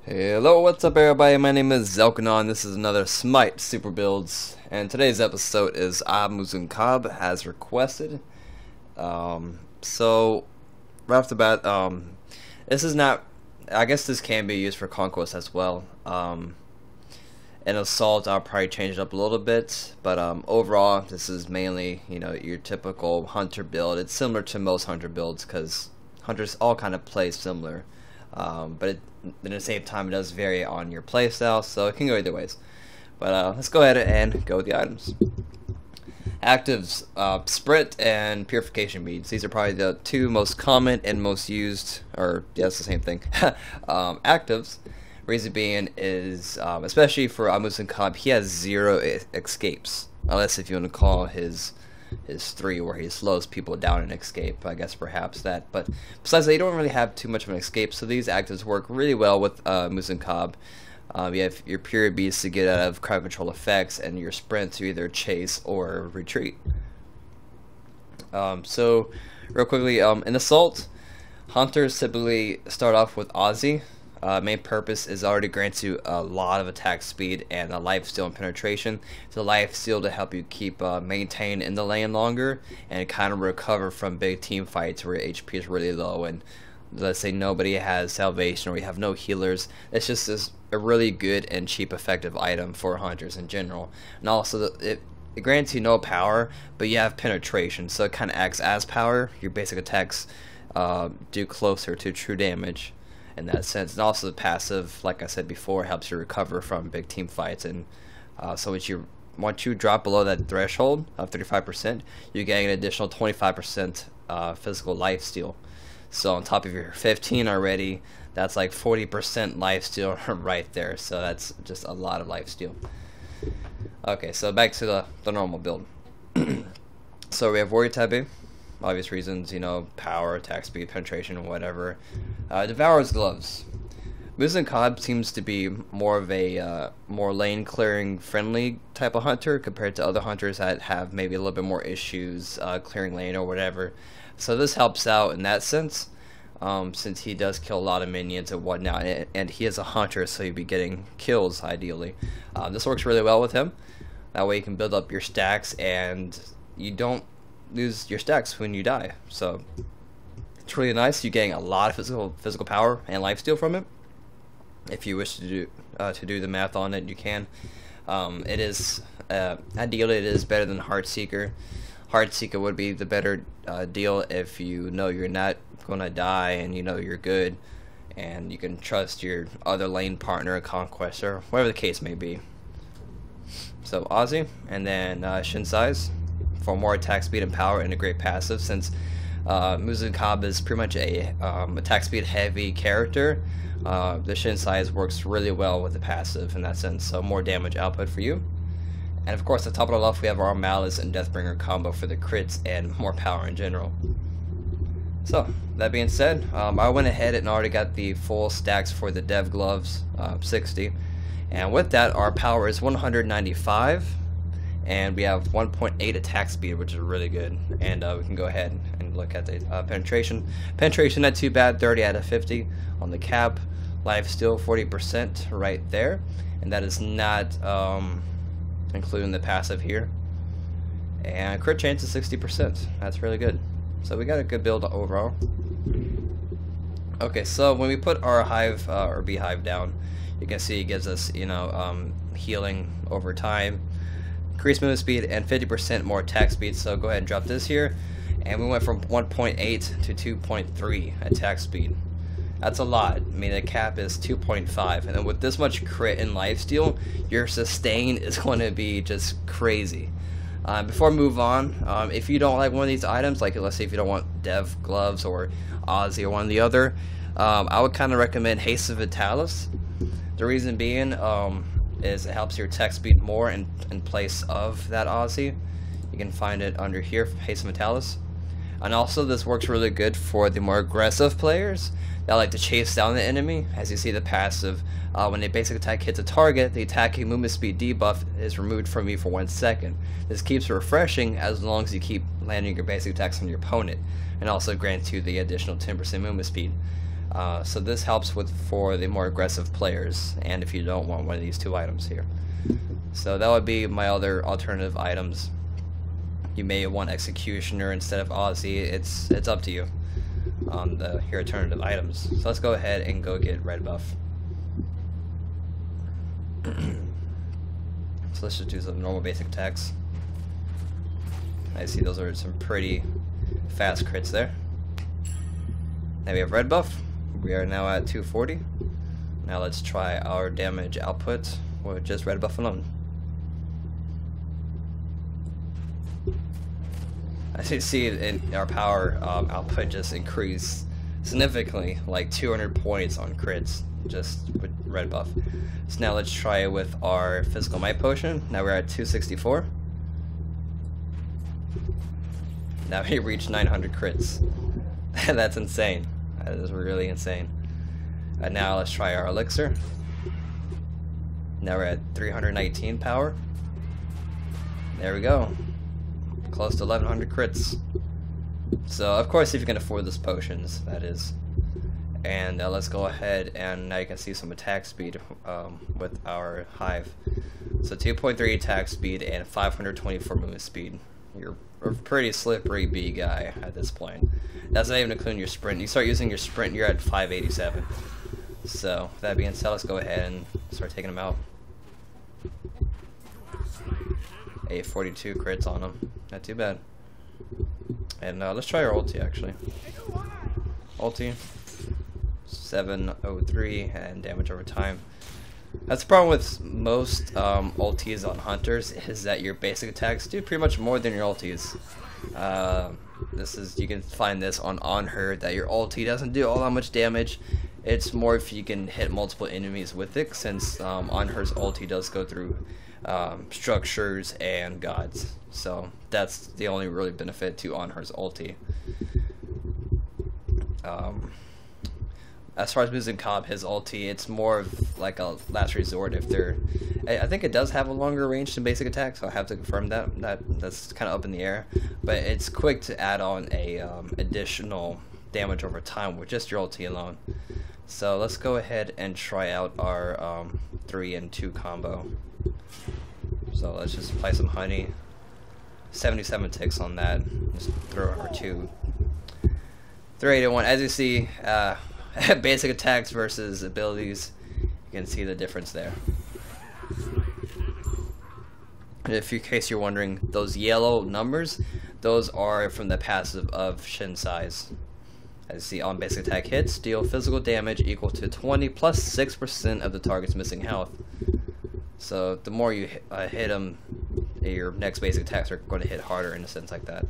Hello, what's up everybody? My name is Zelkenon. This is another Smite Super Builds, and today's episode is Ah-Muzen-Cab as requested. So right off the bat, this is not. I guess this can be used for conquest as well. In assault, I'll probably change it up a little bit, but overall, this is mainly your typical hunter build. It's similar to most hunter builds because hunters all kind of play similar. But at the same time, it does vary on your playstyle, so it can go either ways. But let's go ahead and go with the items. Actives, Sprint and Purification Beads. These are probably the two most common and most used, or yeah, it's the same thing. Actives, reason being is, especially for Ah-Muzen-Cab, he has 0 escapes, unless if you want to call his 3 where he slows people down and escape. I guess perhaps that, but besides that, you don't really have too much of an escape, so these actives work really well with Ah-Muzen-Cab. You have your period beads to get out of crowd control effects, and your sprint to either chase or retreat. So real quickly, in assault, hunters typically start off with Aussie. Main purpose is already grants you a lot of attack speed and a lifesteal and penetration. The lifesteal to help you keep maintained in the lane longer and kind of recover from big team fights where HP is really low and let's say nobody has salvation or you have no healers. It's just a really good and cheap effective item for hunters in general. And also it grants you no power, but you have penetration, so it kind of acts as power. Your basic attacks do closer to true damage in that sense. And also the passive, like I said before, helps you recover from big team fights. And so once you drop below that threshold of 35%, you get an additional 25% physical lifesteal. So on top of your 15 already, that's like 40% lifesteal right there. So that's just a lot of lifesteal. Okay, so back to the normal build. So we have Warrior Tabi. Obvious reasons, power, attack speed, penetration, and whatever. Devourer's Gloves. Muzen-Cab seems to be more of a more lane clearing friendly type of hunter compared to other hunters that have maybe a little bit more issues clearing lane or whatever. So this helps out in that sense, since he does kill a lot of minions and whatnot, and he is a hunter, so you'd be getting kills ideally. This works really well with him. That way you can build up your stacks and you don't lose your stacks when you die. So it's really nice. You're getting a lot of physical power and lifesteal from it. If you wish to do the math on it, you can. It is ideally it is better than Heartseeker. Heartseeker would be the better deal if you know you're not gonna die and you know you're good and you can trust your other lane partner, conquester, whatever the case may be. So Aussie, and then Sais for more attack speed and power and a great passive, since Muzen-Cab is pretty much a attack speed heavy character. The Sais works really well with the passive in that sense, so more damage output for you. And of course, at the top of the left, we have our Malice and Deathbringer combo for the crits and more power in general. So that being said, I went ahead and already got the full stacks for the Dev Gloves, 60, and with that, our power is 195. And we have 1.8 attack speed, which is really good. And we can go ahead and look at the penetration. Penetration not too bad, 30 out of 50 on the cap. Lifesteal 40% right there, and that is not including the passive here. And crit chance is 60%. That's really good. So we got a good build overall. Okay, so when we put our hive or beehive down, you can see it gives us healing over time, increased movement speed, and 50% more attack speed. So go ahead and drop this here, and we went from 1.8 to 2.3 attack speed. That's a lot. I mean, the cap is 2.5, and then with this much crit and lifesteal, your sustain is going to be just crazy. Before I move on, if you don't like one of these items, like let's say if you don't want Dev Gloves or Aussie or one or the other, I would kind of recommend Haste of Vitalis. The reason being is it helps your attack speed more in place of that Aussie. You can find it under here, Haste of Vitalis. And also this works really good for the more aggressive players that like to chase down the enemy. As you see, the passive, when a basic attack hits a target, the attacking movement speed debuff is removed from you for 1 second. This keeps refreshing as long as you keep landing your basic attacks on your opponent, and also grants you the additional 10% movement speed. So this helps for the more aggressive players, and if you don't want one of these two items here. So that would be my other alternative items. You may want Executioner instead of Aussie. It's up to you on your alternative items. So let's go ahead and go get red buff. So let's just do some normal basic attacks. I see those are some pretty fast crits there. Now we have red buff. We are now at 240. Now let's try our damage output with just red buff alone. As you see, our power output just increased significantly, like 200 points on crits just with red buff. So now let's try it with our physical might potion. Now we're at 264. Now we reached 900 crits. That's insane. That is really insane. And now let's try our elixir. Now we're at 319 power. There we go. Close to 1100 crits. So of course if you can afford those potions, that is. And let's go ahead and now you can see some attack speed with our hive. So 2.3 attack speed and 524 movement speed. You're a pretty slippery B guy at this point. That's not even including your sprint. You start using your sprint, you're at 587. So that being said, let's go ahead and start taking them out. 842 crits on them. Not too bad. And let's try our ulti actually. Ulti 703 and damage over time. That's the problem with most ultis on hunters, is that your basic attacks do pretty much more than your ultis. You can find this on her, that your ulti doesn't do all that much damage. It's more if you can hit multiple enemies with it, since on her's ulti does go through structures and gods. So that's the only really benefit to on her's ulti. As far as Ah-Muzen-Cab, his ulti, it's more of like a last resort if they're... I think it does have a longer range than basic attack, so I have to confirm that. That's kind of up in the air. But it's quick to add on a additional damage over time with just your ulti alone. So let's go ahead and try out our 3 and 2 combo. So let's just apply some honey. 77 ticks on that. Just throw our 2. 381. As you see, basic attacks versus abilities, you can see the difference there. And if in case you're wondering, those yellow numbers, those are from the passive of Sais. As you see, on basic attack hits, deal physical damage equal to 20 plus 6% of the target's missing health. So the more you hit them, your next basic attacks are going to hit harder in a sense like that.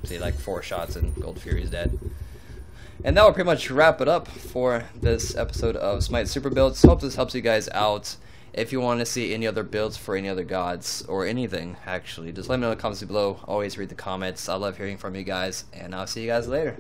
See, like 4 shots and Gold Fury's dead. And that will pretty much wrap it up for this episode of Smite Super Builds. Hope this helps you guys out. If you want to see any other builds for any other gods, or anything actually, just let me know in the comments below. Always read the comments. I love hearing from you guys, and I'll see you guys later.